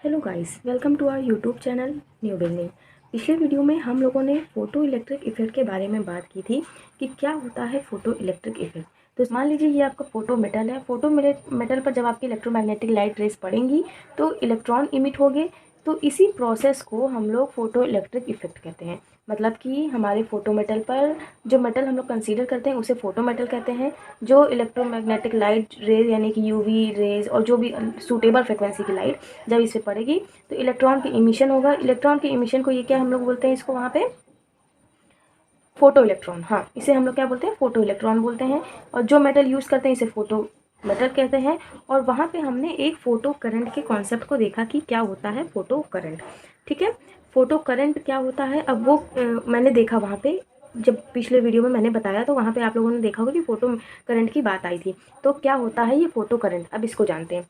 Hello guys, welcome to our YouTube channel new beginning. पिछले video में हम लोगों ने फ़ोटो इलेक्ट्रिक इफ़ेक्ट के बारे में बात की थी कि क्या होता है फ़ोटो इलेक्ट्रिक इफ़ेक्ट। तो मान लीजिए ये आपका फ़ोटो मेटल है। फ़ोटो मेटल पर जब आपकी इलेक्ट्रोमैग्नेटिक लाइट रेज पड़ेंगी तो इलेक्ट्रॉन इमिट होंगे। तो इसी प्रोसेस को हम लोग फ़ोटो इलेक्ट्रिक इफ़ेक्ट कहते हैं। मतलब कि हमारे फ़ोटो मेटल पर जो मेटल हम लोग कंसीडर करते हैं उसे फ़ोटो मेटल कहते हैं। जो इलेक्ट्रोमैग्नेटिक लाइट रेज यानी कि यूवी रेज और जो भी सूटेबल फ्रिक्वेंसी की लाइट जब इस पर पड़ेगी तो इलेक्ट्रॉन की इमिशन होगा। इलेक्ट्रॉन की इमिशन को ये क्या हम लोग बोलते हैं, इसको वहाँ पे फोटो इलेक्ट्रॉन, हाँ इसे हम लोग क्या बोलते हैं, फोटो इलेक्ट्रॉन बोलते हैं। और जो मेटल यूज़ करते हैं इसे फोटो मेटल कहते हैं। और वहाँ पे हमने एक फोटो करंट के कॉन्सेप्ट को देखा कि क्या होता है फोटो करंट। ठीक है, फोटो करंट क्या होता है अब वो मैंने देखा वहाँ पे। जब पिछले वीडियो में मैंने बताया तो वहाँ पे आप लोगों ने देखा होगा कि फोटो करंट की बात आई थी। तो क्या होता है ये फोटो करंट, अब इसको जानते हैं।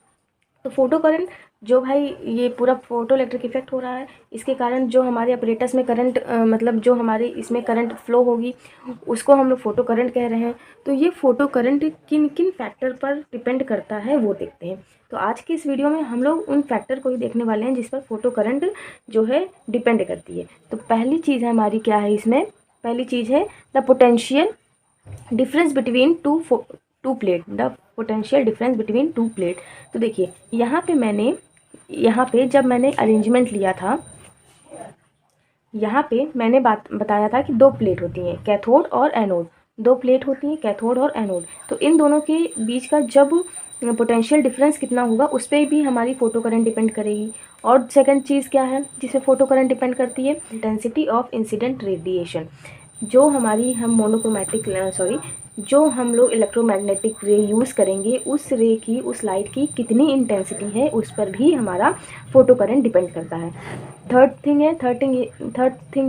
तो फोटो करंट जो भाई ये पूरा फोटो इलेक्ट्रिक इफेक्ट हो रहा है, इसके कारण जो हमारे अपरेटस में करंट मतलब जो हमारे इसमें करंट फ्लो होगी उसको हम लोग फोटो करंट कह रहे हैं। तो ये फोटो करंट किन किन फैक्टर पर डिपेंड करता है वो देखते हैं। तो आज की इस वीडियो में हम लोग उन फैक्टर को ही देखने वाले हैं जिस पर फोटो करंट जो है डिपेंड करती है। तो पहली चीज़ है हमारी क्या है इसमें, पहली चीज़ है the potential difference between two plate, the potential difference between two plate. तो देखिए यहाँ पे जब मैंने अरेंजमेंट लिया था, यहाँ पे मैंने बताया था कि दो प्लेट होती हैं, कैथोड और एनोड। दो प्लेट होती हैं, कैथोड और एनोड। तो इन दोनों के बीच का जब पोटेंशियल डिफरेंस कितना होगा उस पर भी हमारी फोटो करंट डिपेंड करेगी। और सेकंड चीज़ क्या है जिसमें फोटो करंट डिपेंड करती है, इंटेंसिटी ऑफ इंसिडेंट रेडिएशन। जो हमारी हम मोनोक्रोमैटिक सॉरी जो हम लोग इलेक्ट्रोमैग्नेटिक रे यूज़ करेंगे उस रे की, उस लाइट की कितनी इंटेंसिटी है उस पर भी हमारा फोटो करंट डिपेंड करता है। थर्ड थिंग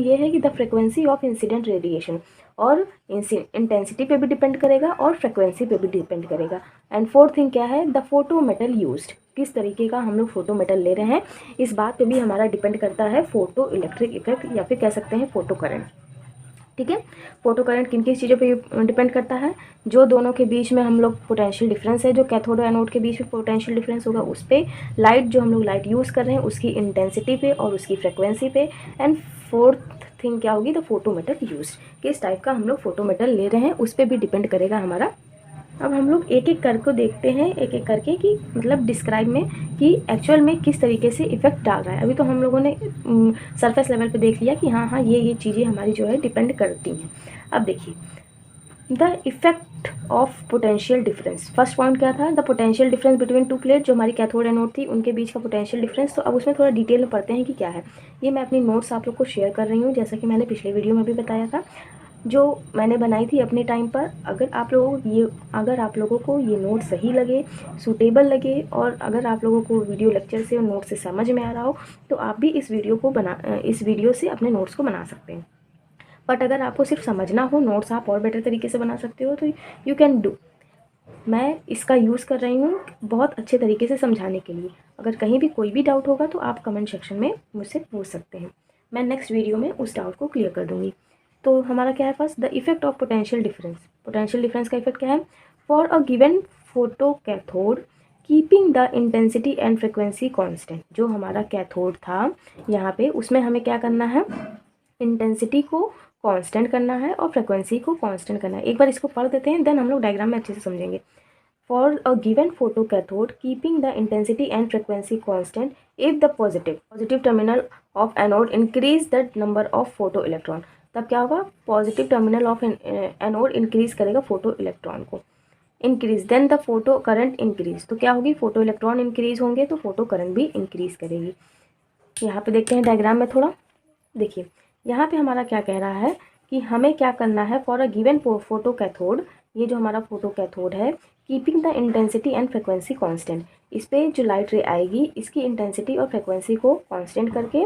ये है कि the frequency of incident radiation, और इंटेंसिटी पे भी डिपेंड करेगा और फ्रिक्वेंसी पे भी डिपेंड करेगा। एंड फोर्थ थिंग क्या है, द फोटो मेटल यूज्ड, किस तरीके का हम लोग फोटो मेटल ले रहे हैं इस बात पे भी हमारा डिपेंड करता है फोटो इलेक्ट्रिक इफेक्ट या फिर कह सकते हैं फोटो करंट। ठीक है, फोटो करंट किन किन चीज़ों पे डिपेंड करता है, जो दोनों के बीच में हम लोग पोटेंशियल डिफरेंस है, जो कैथोड और एनोड के बीच में पोटेंशियल डिफरेंस होगा उस पर, लाइट जो हम लोग लाइट यूज़ कर रहे हैं उसकी इंटेंसिटी पे और उसकी फ्रिक्वेंसी पे। एंड फोर्थ थिंग क्या होगी, द फोटो मेटल यूज, किस टाइप का हम लोग फोटो मेटल ले रहे हैं उस पर भी डिपेंड करेगा हमारा। अब हम लोग एक एक करके देखते हैं, एक एक करके कि मतलब डिस्क्राइब में कि एक्चुअल में किस तरीके से इफेक्ट डाल रहा है। अभी तो हम लोगों ने सरफेस लेवल पे देख लिया कि हाँ हाँ ये चीज़ें हमारी जो है डिपेंड करती हैं। अब देखिए the effect of potential difference. First point क्या था, the potential difference between two plate, जो हमारी कैथोड एनोड थी उनके बीच का पोटेंशियल डिफरेंस। तो अब उसमें थोड़ा डिटेल में पढ़ते हैं कि क्या है। ये मैं अपनी नोट्स आप लोग को शेयर कर रही हूँ जैसा कि मैंने पिछले वीडियो में भी बताया था, जो मैंने बनाई थी अपने टाइम पर। अगर आप लोगों को ये नोट सही लगे, सूटेबल लगे, और अगर आप लोगों को वीडियो लेक्चर से और नोट से समझ में आ रहा हो तो आप भी इस वीडियो से अपने नोट्स को बना सकते हैं। बट अगर आपको सिर्फ समझना हो, नोट्स आप और बेटर तरीके से बना सकते हो तो यू कैन डू। मैं इसका यूज़ कर रही हूँ बहुत अच्छे तरीके से समझाने के लिए। अगर कहीं भी कोई भी डाउट होगा तो आप कमेंट सेक्शन में मुझसे पूछ सकते हैं, मैं नेक्स्ट वीडियो में उस डाउट को क्लियर कर दूँगी। तो हमारा क्या है, first the effect of potential difference. Potential difference का इफेक्ट क्या है, for a given photo cathode keeping the intensity and frequency constant. जो हमारा कैथोड था यहाँ पे उसमें हमें क्या करना है, इंटेंसिटी को कांस्टेंट करना है और फ्रिक्वेंसी को कांस्टेंट करना है। एक बार इसको पढ़ देते हैं, देन हम लोग डायग्राम में अच्छे से समझेंगे। For a given photo cathode keeping the intensity and frequency constant, if the positive terminal of anode increase the number of photo electron. तब क्या होगा, positive terminal of anode increase करेगा फोटो इलेक्ट्रॉन को, increase, then the photo current increase. तो क्या होगी, photo electron increase होंगे तो फोटो करंट भी इंक्रीज करेगी। यहाँ पे देखते हैं डायग्राम में थोड़ा। देखिए यहाँ पे हमारा क्या कह रहा है कि हमें क्या करना है, for a given photo cathode, ये जो हमारा फोटो कैथोड है, keeping the intensity and frequency constant, इस पर जो लाइट रे आएगी इसकी इंटेंसिटी और फ्रिक्वेंसी को कांस्टेंट करके,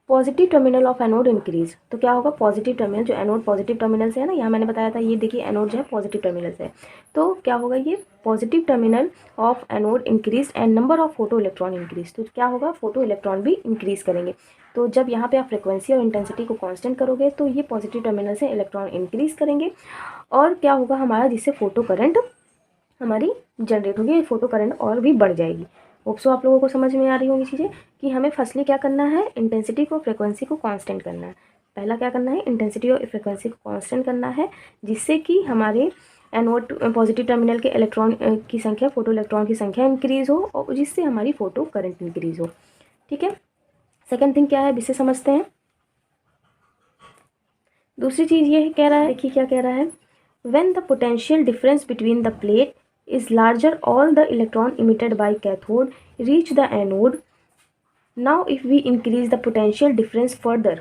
positive terminal of anode increase. तो क्या होगा, पॉजिटिव टर्मिनल, जो एनोड पॉजिटिव टर्मिनल से है ना, यहाँ मैंने बताया था, ये देखिए एनोड जो है पॉजिटिव टर्मिनल से है। तो क्या होगा, ये positive terminal of anode increase and number of photo electron increase. तो क्या होगा, फोटो इलेक्ट्रॉन भी इंक्रीज करेंगे। तो जब यहाँ पे आप फ्रिक्वेंसी और इंटेंसिटी को कांस्टेंट करोगे तो ये पॉजिटिव टर्मिनल से इलेक्ट्रॉन इंक्रीज करेंगे, और क्या होगा हमारा, जिससे फोटो करंट हमारी जनरेट होगी, फोटो करंट और भी बढ़ जाएगी। होप सो आप लोगों को समझ में आ रही होंगी चीज़ें कि हमें फर्स्टली क्या करना है, इंटेंसिटी को फ्रिक्वेंसी को कांस्टेंट करना है। पहला क्या करना है, इंटेंसिटी और फ्रिक्वेंसी को कांस्टेंट करना है, जिससे कि हमारे एनोड पॉजिटिव टर्मिनल के इलेक्ट्रॉन की संख्या, फोटो इलेक्ट्रॉन की संख्या इंक्रीज़ हो और जिससे हमारी फोटो करंट इंक्रीज़ हो। ठीक है, सेकेंड थिंग क्या है, इसे समझते हैं। दूसरी चीज़ ये कह रहा है, देखिए क्या कह रहा है, when the potential difference between the plate is larger, all the electron emitted by cathode reach the anode. Now if we increase the potential difference further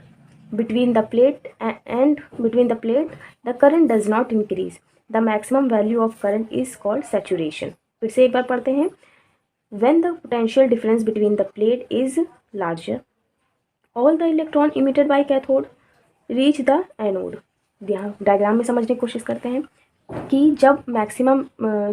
between the plate and between the plate, the current does not increase. The maximum value of current is called saturation. फिर से एक बार पढ़ते हैं, when the potential difference between the plate is larger, all the electron emitted by cathode reach the anode. यहाँ diagram में समझने की कोशिश करते हैं कि जब मैक्सिमम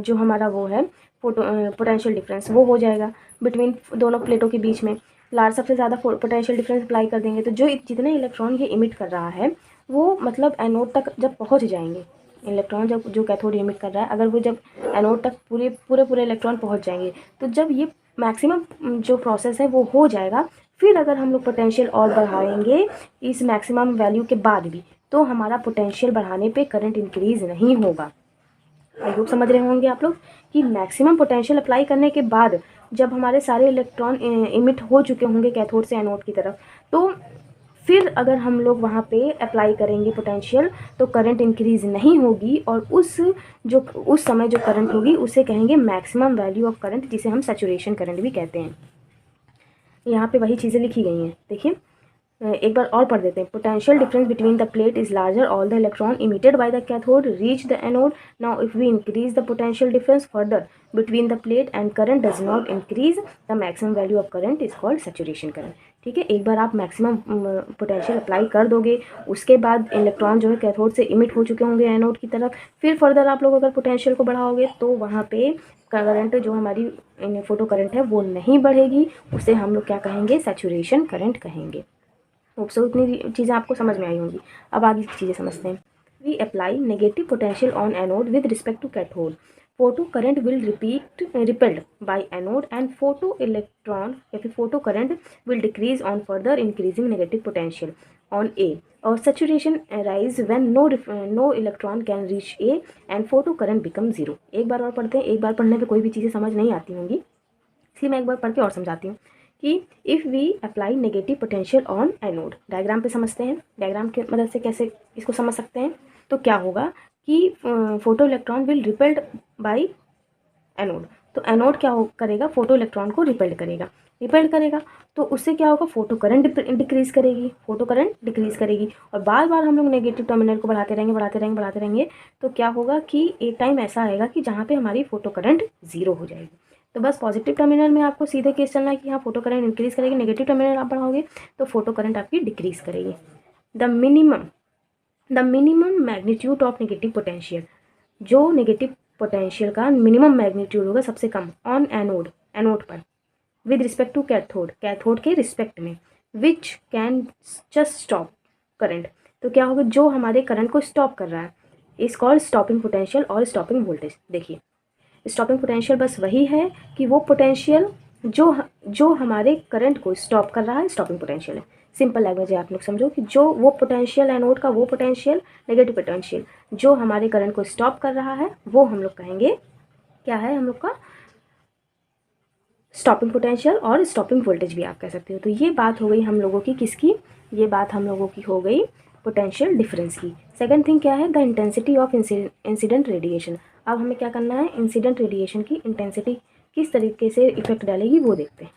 जो हमारा वो है पोटेंशियल डिफरेंस वो हो जाएगा बिटवीन दोनों प्लेटों के बीच में, लार्ज सबसे ज़्यादा पोटेंशियल डिफरेंस अप्लाई कर देंगे तो जो जितने इलेक्ट्रॉन ये इमिट कर रहा है वो मतलब एनोड तक जब पहुंच जाएंगे, इलेक्ट्रॉन जब जो कैथोड इमिट कर रहा है अगर वो जब एनोड तक पूरे इलेक्ट्रॉन पहुंच जाएंगे तो जब ये मैक्सिमम जो प्रोसेस है वो हो जाएगा, फिर अगर हम लोग पोटेंशियल और बढ़ाएंगे इस मैक्सिमम वैल्यू के बाद भी तो हमारा पोटेंशियल बढ़ाने पे करंट इंक्रीज़ नहीं होगा। आई होप समझ रहे होंगे आप लोग कि मैक्सिमम पोटेंशियल अप्लाई करने के बाद जब हमारे सारे इलेक्ट्रॉन इमिट हो चुके होंगे कैथोड से एनोड की तरफ, तो फिर अगर हम लोग वहाँ पे अप्लाई करेंगे पोटेंशियल तो करंट इंक्रीज़ नहीं होगी और उस समय जो करंट होगी उसे कहेंगे मैक्सिमम वैल्यू ऑफ करंट, जिसे हम सैचुरेशन करंट भी कहते हैं। यहाँ पे वही चीज़ें लिखी गई हैं, देखिए एक बार और पढ़ देते हैं। Potential difference between the plate is larger, all the electron emitted by the cathode reach the anode. Now if we increase the potential difference further between the plate and current does not increase, the maximum value of current is called saturation current. ठीक है, एक बार आप maximum potential apply कर दोगे, उसके बाद electron जो है कैथोड से इमिट हो चुके होंगे एनोड की तरफ, फिर फर्दर आप लोग अगर पोटेंशियल को बढ़ाओगे तो वहाँ पे करंट जो हमारी फोटो करंट है वो नहीं बढ़ेगी, उसे हम लोग क्या कहेंगे, सैचुरेशन करंट कहेंगे। होप सो इतनी चीज़ें आपको समझ में आई होंगी। अब आगे की चीज़ें समझते हैं। We apply negative potential on anode with respect to cathode, photo current will repelled by anode and photo electron या फिर photo current will decrease on further increasing negative potential on A और saturation arise when no electron can reach A and photo current become zero. एक बार और पढ़ते हैं, एक बार पढ़ने पे कोई भी चीज़ें समझ नहीं आती होंगी, इसलिए मैं एक बार पढ़ के और समझाती हूँ कि if we apply negative potential on anode, diagram पे समझते हैं, डायग्राम की मदद से कैसे इसको समझ सकते हैं। तो क्या होगा कि photo electron will repelled by anode, तो एनोड क्या करेगा, फोटो इलेक्ट्रॉन को रिपेल्ड करेगा तो उससे क्या होगा, फोटो करंट डिक्रीज़ करेगी और बार बार हम लोग नेगेटिव टर्मिनल को बढ़ाते रहेंगे तो क्या होगा कि एक टाइम ऐसा आएगा कि जहाँ पे हमारी फोटो करंट ज़ीरो हो जाएगी। तो बस पॉजिटिव टर्मिनल में आपको सीधे केस चलना है कि हाँ फोटो करंट इंक्रीज़ करेगी, नेगेटिव टर्मिनल आप बढ़ाओगे तो फोटो करंट आपकी डिक्रीज़ करेगी। The minimum magnitude of negative potential, जो नेगेटिव पोटेंशियल का मिनिमम मैग्नीट्यूड होगा सबसे कम ऑन एनोड पर विद रिस्पेक्ट टू कैथोड के रिस्पेक्ट में, which can just stop current, तो क्या होगा, जो हमारे करंट को स्टॉप कर रहा है इज कॉल्ड स्टॉपिंग पोटेंशियल और स्टॉपिंग वोल्टेज। देखिए स्टॉपिंग पोटेंशियल बस वही है कि वो पोटेंशियल जो हमारे करंट को स्टॉप कर रहा है, स्टॉपिंग पोटेंशियल है। सिंपल लैंग्वेज है, आप लोग समझो कि जो वो पोटेंशियल एनोड का वो पोटेंशियल नेगेटिव पोटेंशियल जो हमारे करंट को स्टॉप कर रहा है वो हम लोग कहेंगे क्या है, हम लोग का स्टॉपिंग पोटेंशियल और स्टॉपिंग वोल्टेज भी आप कह सकते हो। तो ये बात हो गई हम लोगों की किसकी, ये बात हम लोगों की हो गई पोटेंशियल डिफरेंस की। सेकंड थिंग क्या है, the intensity of incident radiation. अब हमें क्या करना है, इंसिडेंट रेडिएशन की इंटेंसिटी किस तरीके से इफेक्ट डालेगी वो देखते हैं।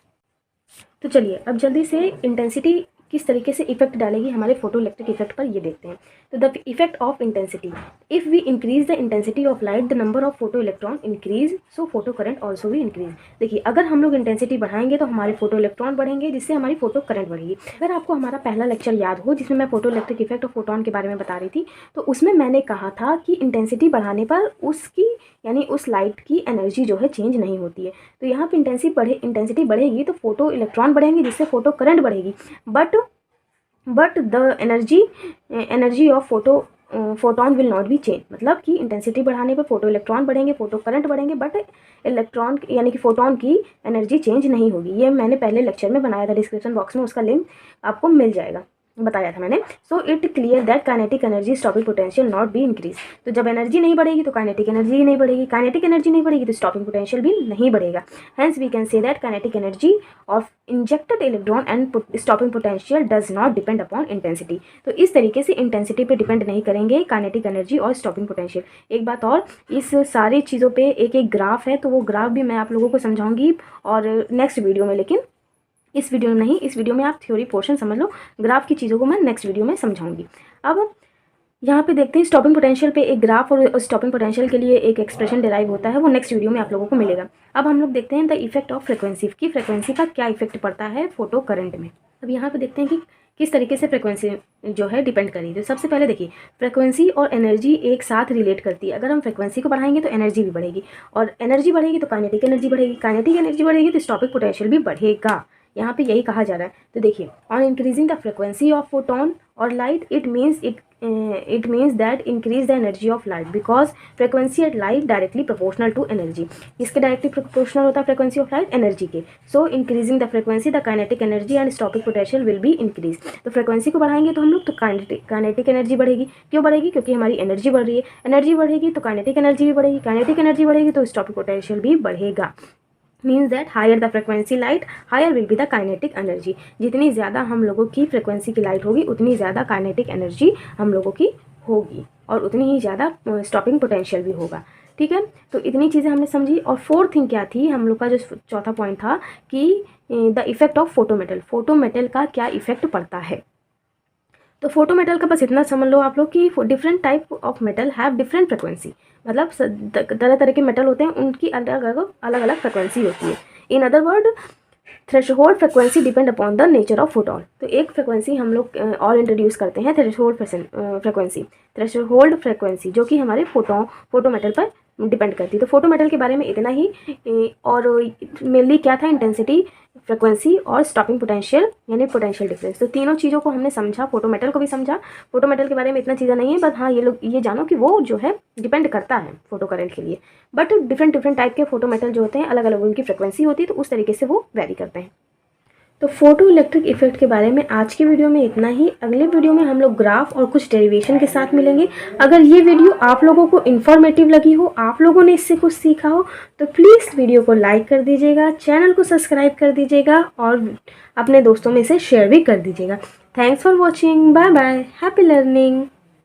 तो चलिए अब जल्दी से इंटेंसिटी किस तरीके से इफेक्ट डालेगी हमारे फोटो इलेक्ट्रिक इफेक्ट पर, ये देखते हैं। तो the effect of intensity, if we increase the intensity of light the number of photo electron increase, so photo current also भी इंक्रीज। देखिए अगर हम लोग इंटेंसिटी बढ़ाएंगे तो हमारे फोटो इलेक्ट्रॉन बढ़ेंगे, जिससे हमारी फोटो करंट बढ़ेगी। अगर आपको हमारा पहला लेक्चर याद हो जिसमें मैं photo electric effect of photon के बारे में बता रही थी, तो उसमें मैंने कहा था कि इंटेंसिटी बढ़ाने पर उसकी यानी उस लाइट की एनर्जी जो है चेंज नहीं होती है। तो यहाँ पे इंटेंसिटी बढ़ेगी तो फोटो इलेक्ट्रॉन बढ़ेंगे, जिससे फोटो करंट बढ़ेगी, but the energy of photo photon will not be change, मतलब कि इंटेंसिटी बढ़ाने पर फोटो इलेक्ट्रॉन बढ़ेंगे, फोटो करंट बढ़ेंगे, बट इलेक्ट्रॉन यानी कि फोटोन की एनर्जी चेंज नहीं होगी। ये मैंने पहले लेक्चर में बनाया था, डिस्क्रिप्शन बॉक्स में उसका लिंक आपको मिल जाएगा, बताया था मैंने। So it clear that kinetic energy stopping potential not be increase. तो जब एनर्जी नहीं बढ़ेगी तो काइनेटिक एनर्जी नहीं बढ़ेगी, काइनेटिक एनर्जी नहीं बढ़ेगी तो स्टॉपिंग पोटेंशियल भी नहीं बढ़ेगा। Hence we can say that kinetic energy of injected electron and stopping potential does not depend upon intensity. तो इस तरीके से इंटेंसिटी पे डिपेंड नहीं करेंगे काइनेटिक एनर्जी और स्टॉपिंग पोटेंशियल। एक बात और, इस सारी चीज़ों पे एक एक ग्राफ है, तो वो ग्राफ भी मैं आप लोगों को समझाऊंगी और नेक्स्ट वीडियो में, लेकिन इस वीडियो में नहीं, इस वीडियो में आप थ्योरी पोर्शन समझ लो, ग्राफ की चीज़ों को मैं नेक्स्ट वीडियो में समझाऊंगी। अब यहाँ पे देखते हैं स्टॉपिंग पोटेंशियल पे एक ग्राफ और स्टॉपिंग पोटेंशियल के लिए एक एक्सप्रेशन डिराइव होता है, वो नेक्स्ट वीडियो में आप लोगों को मिलेगा। अब हम लोग देखते हैं द इफेक्ट ऑफ फ्रिक्वेंसी, की फ्रिक्वेंसी का क्या इफेक्ट पड़ता है फोटो करंट में। अब यहाँ पे देखते हैं कि किस तरीके से फ्रिक्वेंसी जो है डिपेंड करी। तो सबसे पहले देखिए, फ्रिक्वेंसी और एनर्जी एक साथ रिलेट करती है। अगर हम फ्रिक्वेंसी को बढ़ाएंगे तो एनर्जी भी बढ़ेगी, और एनर्जी बढ़ेगी तो काइनेटिक एनर्जी बढ़ेगी, काइनेटिक एनर्जी बढ़ेगी तो स्टॉपिंग पोटेंशियल भी बढ़ेगा। यहाँ पे यही कहा जा रहा है। तो देखिए, on increasing the frequency of photon और light it means that increase the energy of light, because frequency at light directly proportional to energy. इसके डायरेक्टली प्रोपोर्शनल होता है फ्रिक्वेंसी ऑफ लाइट एनर्जी के। So increasing the frequency the kinetic energy and stopping potential will be increase. तो frequency को बढ़ाएंगे तो हम लोग, तो काइनेटिक एनर्जी बढ़ेगी। क्यों बढ़ेगी? क्योंकि हमारी एनर्जी बढ़ रही है, एनर्जी बढ़ेगी तो काइनेटिक एनर्जी भी बढ़ेगी, काइनेटिक एनर्जी बढ़ेगी तो स्टॉपिंग पोटेंशियल भी बढ़ेगा। Means that higher the frequency light higher will be the kinetic energy. जितनी ज़्यादा हम लोगों की फ्रिक्वेंसी की लाइट होगी उतनी ज़्यादा काइनेटिक एनर्जी हम लोगों की होगी, और उतनी ही ज़्यादा स्टॉपिंग पोटेंशियल भी होगा। ठीक है, तो इतनी चीज़ें हमने समझी। और फोर्थ थिंग क्या थी हम लोग का, जो चौथा पॉइंट था कि द इफेक्ट ऑफ फोटोमेटल, फोटोमेटल का क्या इफेक्ट पड़ता है। तो फोटोमेटल का बस इतना समझ लो आप लोग कि different type of metal have different frequency, मतलब तरह तरह के मेटल होते हैं, उनकी अलग अलग फ्रिक्वेंसी होती है। In other word, threshold frequency depend upon the nature of photon. तो एक फ्रिक्वेंसी हम लोग और इंट्रोड्यूस करते हैं, थ्रेशोल्ड फ्रिक्वेंसी। थ्रेशोल्ड फ्रिक्वेंसी जो कि हमारे फोटोमेटल पर डिपेंड करती है। तो फोटोमेटल के बारे में इतना ही। और मेनली क्या था, इंटेंसिटी, फ्रिक्वेंसी और स्टॉपिंग पोटेंशियल यानी पोटेंशियल डिफरेंस। तो तीनों चीज़ों को हमने समझा, फोटोमेटल को भी समझा। फोटोमेटल के बारे में इतना चीज़ें नहीं है, बस हाँ ये लोग ये जानो कि वो जो है डिपेंड करता है फोटो करंट के लिए, बट डिफरेंट टाइप के फोटोमेटल जो होते हैं अलग अलग उनकी फ्रिक्वेंसी होती है, तो उस तरीके से वो वेरी करते हैं। तो फोटो इलेक्ट्रिक इफेक्ट के बारे में आज की वीडियो में इतना ही। अगले वीडियो में हम लोग ग्राफ और कुछ डेरिवेशन के साथ मिलेंगे। अगर ये वीडियो आप लोगों को इन्फॉर्मेटिव लगी हो, आप लोगों ने इससे कुछ सीखा हो, तो प्लीज़ वीडियो को लाइक कर दीजिएगा, चैनल को सब्सक्राइब कर दीजिएगा और अपने दोस्तों में से शेयर भी कर दीजिएगा। Thanks for watching, bye bye, happy learning.